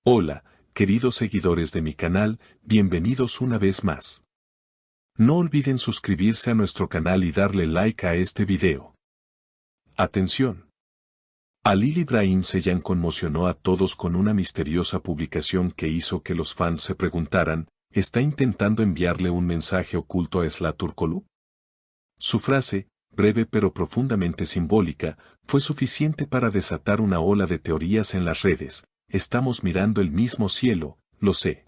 Hola, queridos seguidores de mi canal, bienvenidos una vez más. No olviden suscribirse a nuestro canal y darle like a este video. Atención. Halil İbrahim Ceylan conmocionó a todos con una misteriosa publicación que hizo que los fans se preguntaran, ¿está intentando enviarle un mensaje oculto a Esla Turkoglu? Su frase, breve pero profundamente simbólica, fue suficiente para desatar una ola de teorías en las redes. Estamos mirando el mismo cielo, lo sé.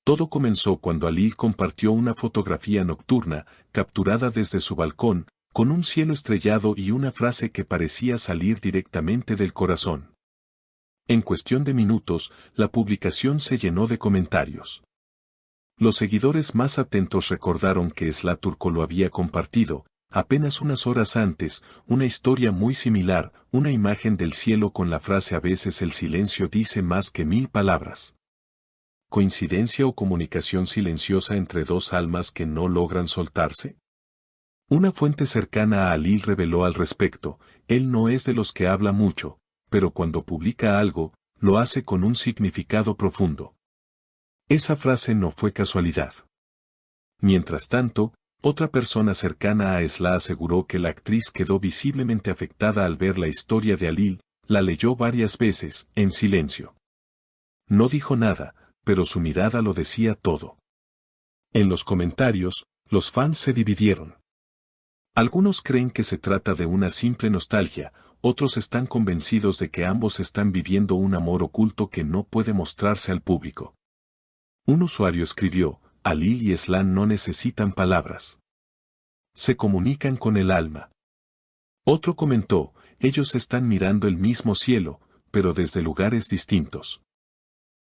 Todo comenzó cuando Halil compartió una fotografía nocturna, capturada desde su balcón, con un cielo estrellado y una frase que parecía salir directamente del corazón. En cuestión de minutos, la publicación se llenó de comentarios. Los seguidores más atentos recordaron que Esla Turkoglu había compartido, apenas unas horas antes, una historia muy similar, una imagen del cielo con la frase "a veces el silencio dice más que 1000 palabras". ¿Coincidencia o comunicación silenciosa entre dos almas que no logran soltarse? Una fuente cercana a Halil reveló al respecto, él no es de los que habla mucho, pero cuando publica algo, lo hace con un significado profundo. Esa frase no fue casualidad. Mientras tanto, otra persona cercana a Esla aseguró que la actriz quedó visiblemente afectada al ver la historia de Halil, la leyó varias veces, en silencio. No dijo nada, pero su mirada lo decía todo. En los comentarios, los fans se dividieron. Algunos creen que se trata de una simple nostalgia, otros están convencidos de que ambos están viviendo un amor oculto que no puede mostrarse al público. Un usuario escribió, Halil y Esla no necesitan palabras. Se comunican con el alma. Otro comentó, ellos están mirando el mismo cielo, pero desde lugares distintos.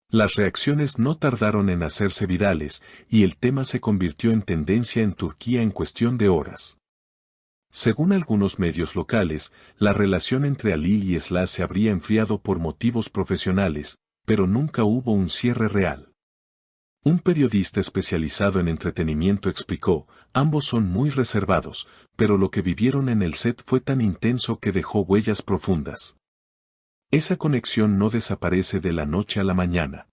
Las reacciones no tardaron en hacerse virales, y el tema se convirtió en tendencia en Turquía en cuestión de horas. Según algunos medios locales, la relación entre Halil y Esla se habría enfriado por motivos profesionales, pero nunca hubo un cierre real. Un periodista especializado en entretenimiento explicó, ambos son muy reservados, pero lo que vivieron en el set fue tan intenso que dejó huellas profundas. Esa conexión no desaparece de la noche a la mañana.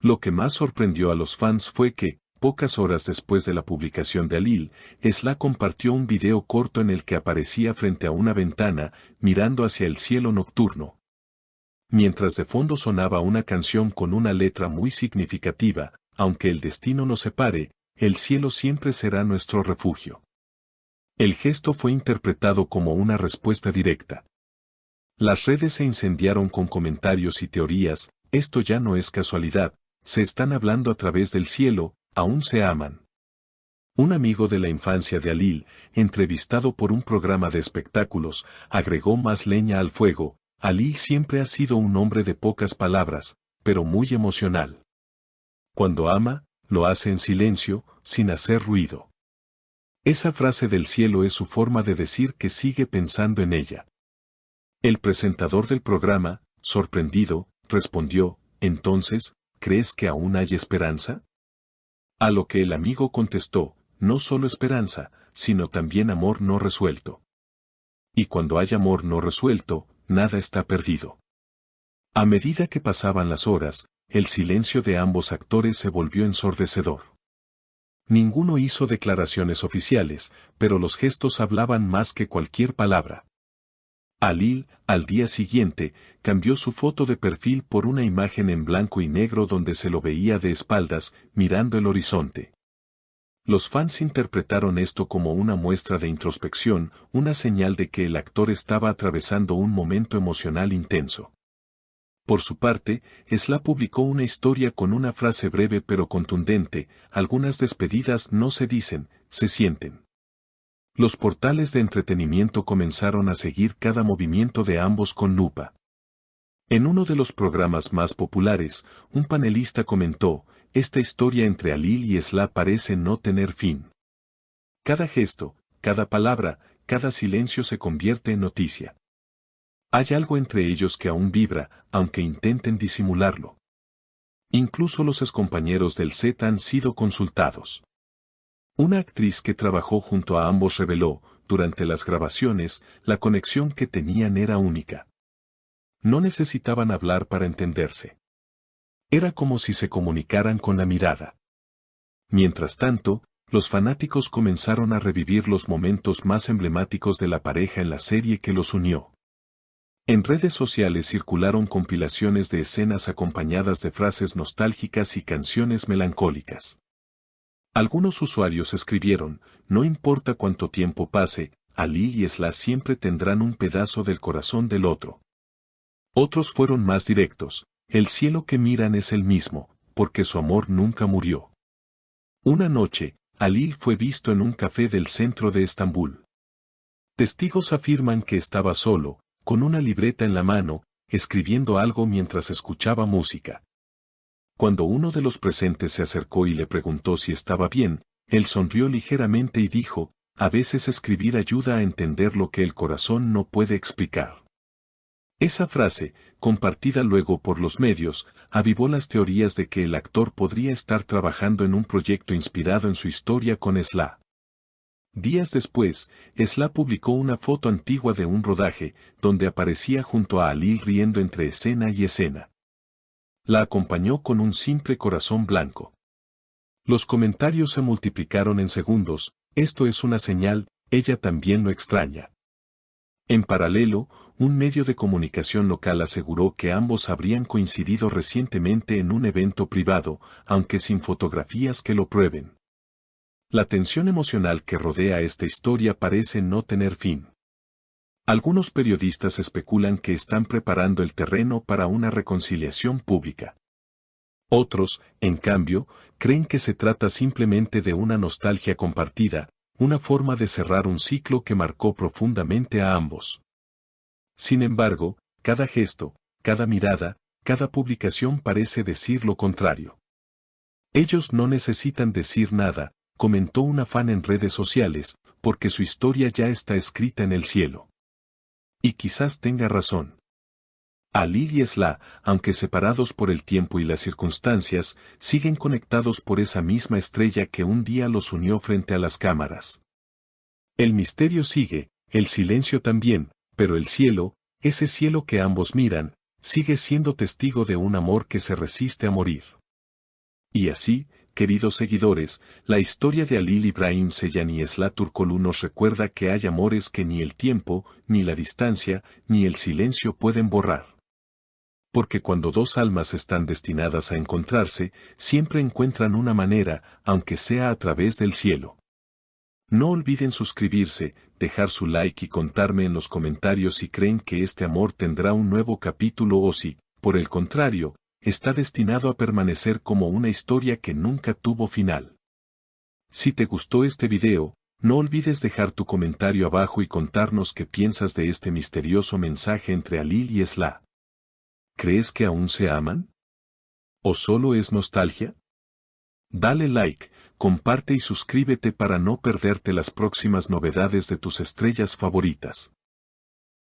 Lo que más sorprendió a los fans fue que, pocas horas después de la publicación de Halil, Esla compartió un video corto en el que aparecía frente a una ventana, mirando hacia el cielo nocturno. Mientras de fondo sonaba una canción con una letra muy significativa, aunque el destino nos separe, el cielo siempre será nuestro refugio. El gesto fue interpretado como una respuesta directa. Las redes se incendiaron con comentarios y teorías, esto ya no es casualidad, se están hablando a través del cielo, aún se aman. Un amigo de la infancia de Halil, entrevistado por un programa de espectáculos, agregó más leña al fuego. Halil siempre ha sido un hombre de pocas palabras, pero muy emocional. Cuando ama, lo hace en silencio, sin hacer ruido. Esa frase del cielo es su forma de decir que sigue pensando en ella. El presentador del programa, sorprendido, respondió, entonces, ¿crees que aún hay esperanza? A lo que el amigo contestó, no solo esperanza, sino también amor no resuelto. Y cuando hay amor no resuelto, nada está perdido. A medida que pasaban las horas, el silencio de ambos actores se volvió ensordecedor. Ninguno hizo declaraciones oficiales, pero los gestos hablaban más que cualquier palabra. Halil, al día siguiente, cambió su foto de perfil por una imagen en blanco y negro donde se lo veía de espaldas, mirando el horizonte. Los fans interpretaron esto como una muestra de introspección, una señal de que el actor estaba atravesando un momento emocional intenso. Por su parte, Esla publicó una historia con una frase breve pero contundente, algunas despedidas no se dicen, se sienten. Los portales de entretenimiento comenzaron a seguir cada movimiento de ambos con lupa. En uno de los programas más populares, un panelista comentó, esta historia entre Halil y Esla parece no tener fin. Cada gesto, cada palabra, cada silencio se convierte en noticia. Hay algo entre ellos que aún vibra, aunque intenten disimularlo. Incluso los excompañeros del set han sido consultados. Una actriz que trabajó junto a ambos reveló, durante las grabaciones, la conexión que tenían era única. No necesitaban hablar para entenderse. Era como si se comunicaran con la mirada. Mientras tanto, los fanáticos comenzaron a revivir los momentos más emblemáticos de la pareja en la serie que los unió. En redes sociales circularon compilaciones de escenas acompañadas de frases nostálgicas y canciones melancólicas. Algunos usuarios escribieron: no importa cuánto tiempo pase, Ali y Slash siempre tendrán un pedazo del corazón del otro. Otros fueron más directos: el cielo que miran es el mismo, porque su amor nunca murió. Una noche, Ali fue visto en un café del centro de Estambul. Testigos afirman que estaba solo, con una libreta en la mano, escribiendo algo mientras escuchaba música. Cuando uno de los presentes se acercó y le preguntó si estaba bien, él sonrió ligeramente y dijo: a veces escribir ayuda a entender lo que el corazón no puede explicar. Esa frase, compartida luego por los medios, avivó las teorías de que el actor podría estar trabajando en un proyecto inspirado en su historia con Slash. Días después, Slash publicó una foto antigua de un rodaje, donde aparecía junto a Ali riendo entre escena y escena. La acompañó con un simple corazón blanco. Los comentarios se multiplicaron en segundos: esto es una señal, ella también lo extraña. En paralelo, un medio de comunicación local aseguró que ambos habrían coincidido recientemente en un evento privado, aunque sin fotografías que lo prueben. La tensión emocional que rodea esta historia parece no tener fin. Algunos periodistas especulan que están preparando el terreno para una reconciliación pública. Otros, en cambio, creen que se trata simplemente de una nostalgia compartida, una forma de cerrar un ciclo que marcó profundamente a ambos. Sin embargo, cada gesto, cada mirada, cada publicación parece decir lo contrario. Ellos no necesitan decir nada, comentó una fan en redes sociales, porque su historia ya está escrita en el cielo. Y quizás tenga razón. Ali y Slash, aunque separados por el tiempo y las circunstancias, siguen conectados por esa misma estrella que un día los unió frente a las cámaras. El misterio sigue, el silencio también, pero el cielo, ese cielo que ambos miran, sigue siendo testigo de un amor que se resiste a morir. Y así, queridos seguidores, la historia de Halil İbrahim Ceylan y Slash Türkoğlu nos recuerda que hay amores que ni el tiempo, ni la distancia, ni el silencio pueden borrar. Porque cuando dos almas están destinadas a encontrarse, siempre encuentran una manera, aunque sea a través del cielo. No olviden suscribirse, dejar su like y contarme en los comentarios si creen que este amor tendrá un nuevo capítulo o si, por el contrario, está destinado a permanecer como una historia que nunca tuvo final. Si te gustó este video, no olvides dejar tu comentario abajo y contarnos qué piensas de este misterioso mensaje entre Halil y Slash. ¿Crees que aún se aman? ¿O solo es nostalgia? Dale like, comparte y suscríbete para no perderte las próximas novedades de tus estrellas favoritas.